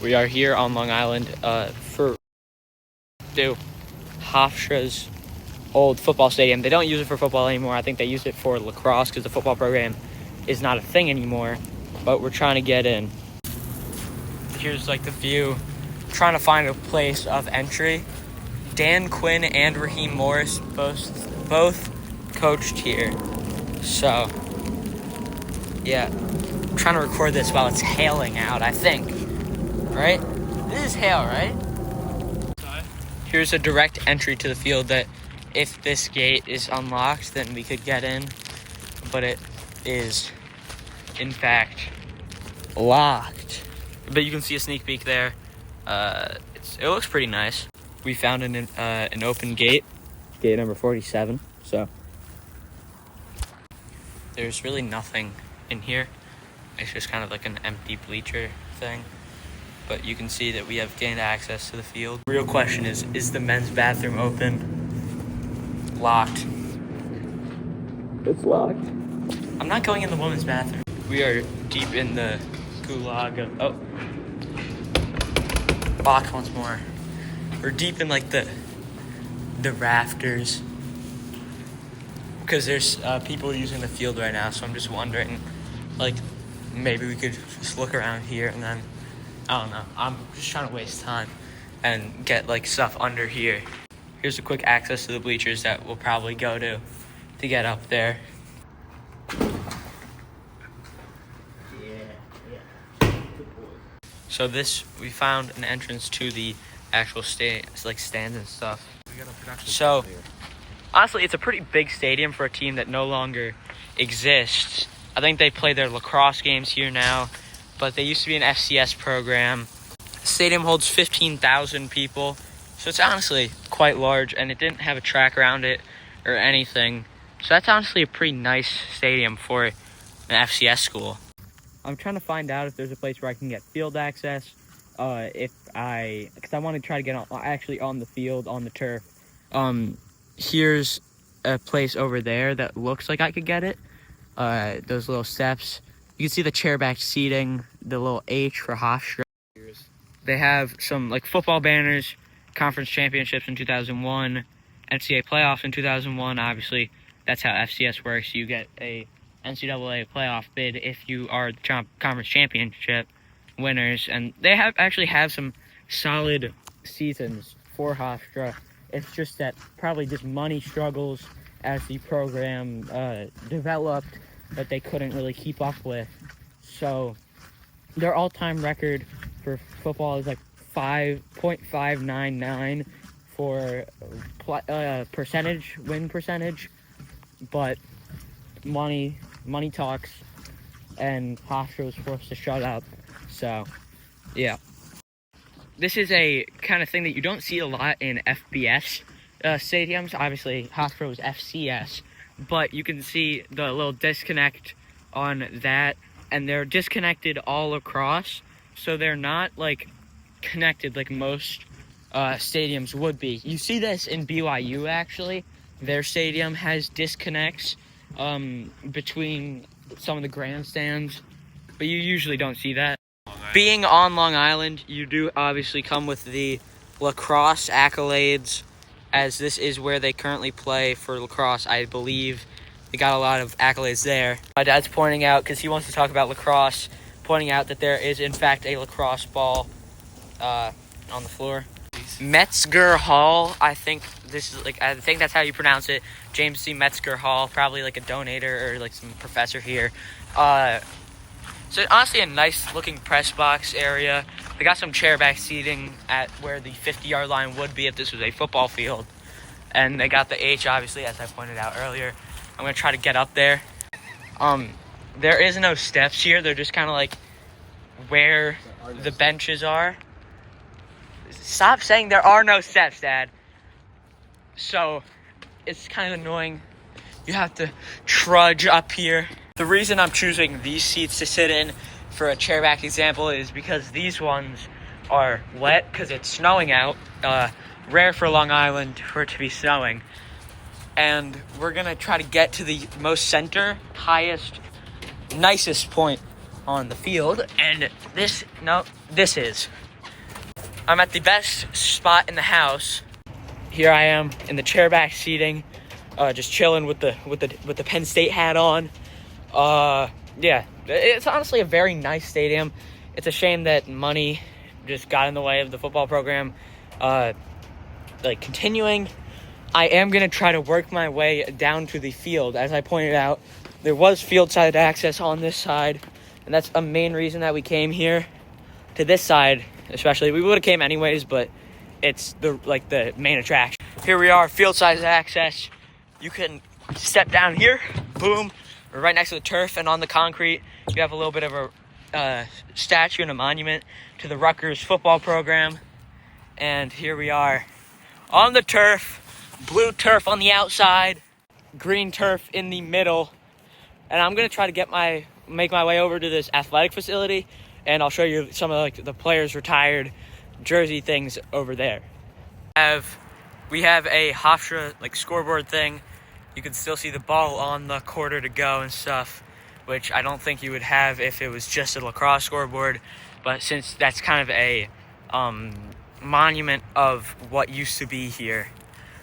We are here on Long Island for Hofstra's old football stadium. They don't use it for football anymore. I think they use it for lacrosse because the football program is not a thing anymore. But we're trying to get in. Here's like the view. Trying to find a place of entry. Dan Quinn and Raheem Morris both coached here. So, yeah. I'm trying to record this while it's hailing out, I think. Right? This is hail, right? Here's a direct entry to the field that if this gate is unlocked, then we could get in. But it is, in fact, locked. But you can see a sneak peek there. It looks pretty nice. We found an open gate number 47. So there's really nothing in here. It's just kind of like an empty bleacher thing. But you can see that we have gained access to the field. Real question is the men's bathroom open? Locked. It's locked. I'm not going in the women's bathroom. We are deep in the gulag of, locked once more. We're deep in like the rafters. Because there's people using the field right now, so I'm just wondering, like, maybe we could just look around here and then, I don't know. I'm just trying to waste time and get like stuff under here. Here's a quick access to the bleachers that we'll probably go to get up there. So we found an entrance to the actual stands and stuff. So honestly, it's a pretty big stadium for a team that no longer exists. I think they play their lacrosse games here now, but they used to be an FCS program. The stadium holds 15,000 people, so it's honestly quite large, and it didn't have a track around it or anything. So that's honestly a pretty nice stadium for an FCS school. I'm trying to find out if there's a place where I can get field access, because I want to try to get on the field, on the turf. Here's a place over there that looks like I could get it. Those little steps. You can see the chair-back seating, the little H for Hofstra. They have some like football banners, conference championships in 2001, NCAA playoffs in 2001. Obviously, that's how FCS works. You get a NCAA playoff bid if you are the conference championship winners. And they actually have some solid seasons for Hofstra. It's just that probably just money struggles as the program developed that they couldn't really keep up with. So their all-time record for football is like 5.599 for win percentage, but money talks, and Hofstra was forced to shut up. So yeah, this is a kind of thing that you don't see a lot in FBS stadiums. Obviously Hofstra was FCS, but you can see the little disconnect on that, and they're disconnected all across, so they're not like connected like most stadiums would be. You see this in BYU actually. Their stadium has disconnects between some of the grandstands, but you usually don't see that. Being on Long Island, you do obviously come with the lacrosse accolades, as this is where they currently play for lacrosse. I believe they got a lot of accolades there. My dad's pointing out, because he wants to talk about lacrosse, pointing out that there is in fact a lacrosse ball on the floor. Metzger Hall, I think that's how you pronounce it. James C. Metzger Hall, probably like a donator or like some professor here. So honestly a nice looking press box area. They got some chair-back seating at where the 50-yard line would be if this was a football field. And they got the H, obviously, as I pointed out earlier. I'm going to try to get up there. There is no steps here. They're just kind of like where the benches are. Stop saying there are no steps, Dad. So it's kind of annoying. You have to trudge up here. The reason I'm choosing these seats to sit in for a chairback example is because these ones are wet because it's snowing out. Rare for Long Island for it to be snowing. And we're going to try to get to the most center, highest, nicest point on the field. And this is. I'm at the best spot in the house. Here I am in the chairback seating, just chilling with the Penn State hat on. Yeah, it's honestly a very nice stadium. It's a shame that money just got in the way of the football program. Continuing, I am going to try to work my way down to the field. As I pointed out, there was field side access on this side, and that's a main reason that we came here to this side, especially. We would have came anyways, but it's the main attraction. Here we are, field side access. You can step down here, boom, we're right next to the turf, and on the concrete, you have a little bit of a statue and a monument to the Rutgers football program. And here we are on the turf, blue turf on the outside, green turf in the middle. And I'm gonna try to make my way over to this athletic facility, and I'll show you some of the players' retired jersey things over there. We have a Hofstra scoreboard thing. You can still see the ball on the quarter to go and stuff, which I don't think you would have if it was just a lacrosse scoreboard. But since that's kind of a monument of what used to be here,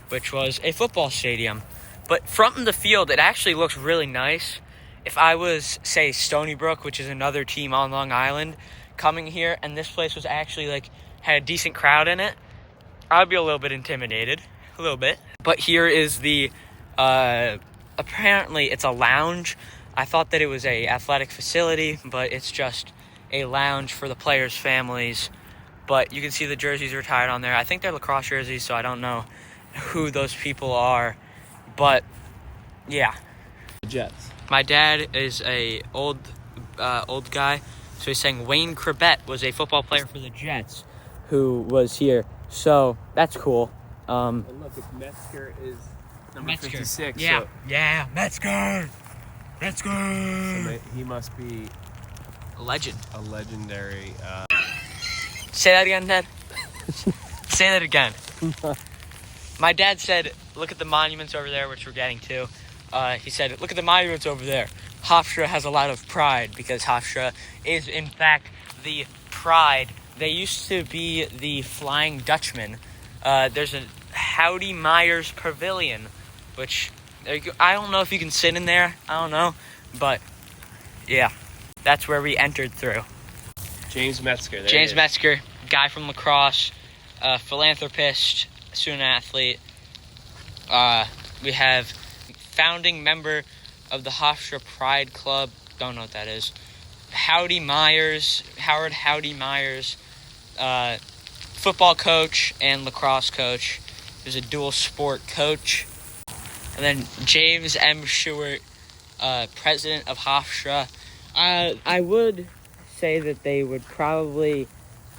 which was a football stadium. But from the field, it actually looks really nice. If I was, say, Stony Brook, which is another team on Long Island, coming here, and this place was actually, had a decent crowd in it, I would be a little bit intimidated. A little bit. But here is the, apparently it's a lounge. I thought that it was a athletic facility, but it's just a lounge for the players' families. But you can see the jerseys retired on there. I think they're lacrosse jerseys, so I don't know who those people are. But, yeah. Jets. My dad is a old guy, so he's saying Wayne Krebet was a football player for the Jets who was here. So that's cool. And look, Metzger is number 56. Yeah, so yeah, Metzger. So he must be A legend. a legendary. Say that again, Dad. Say that again. My dad said, look at the monuments over there, which we're getting to. He said, look at the monuments over there. Hofstra has a lot of pride because Hofstra is, in fact, the pride. They used to be the Flying Dutchman. There's a Howdy Myers Pavilion, which I don't know if you can sit in there. I don't know. But, yeah, that's where we entered through. James Metzger. James Metzger, guy from lacrosse, philanthropist, student athlete. We have founding member of the Hofstra Pride Club. Don't know what that is. Howard Howdy Myers, football coach and lacrosse coach. There's a dual sport coach. And then James M. Stewart, president of Hofstra. I would say that they would probably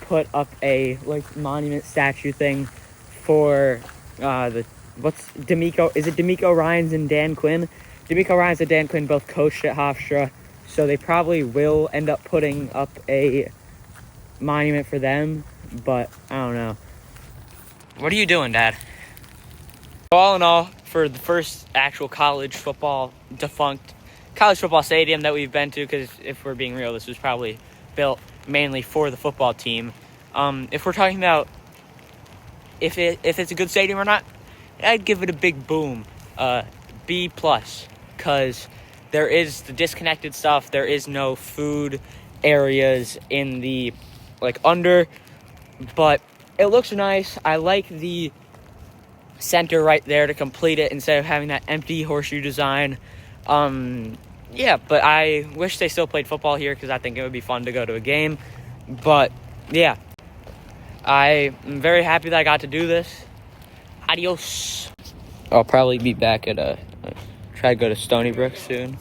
put up a monument statue thing for D'Amico. Is it D'Amico Ryans and Dan Quinn? D'Amico Ryans and Dan Quinn both coached at Hofstra, so they probably will end up putting up a monument for them, but I don't know. What are you doing, Dad? All in all, for the first actual defunct college football stadium that we've been to, because if we're being real, this was probably built mainly for the football team. If we're talking about if it's a good stadium or not, I'd give it a big boom, B+, because there is the disconnected stuff. There is no food areas in the under, but it looks nice. I like the center right there to complete it instead of having that empty horseshoe design. Yeah, but I wish they still played football here because I think it would be fun to go to a game. But yeah, I'm very happy that I got to do this. Adios. I'll probably be back at try to go to Stony Brook soon.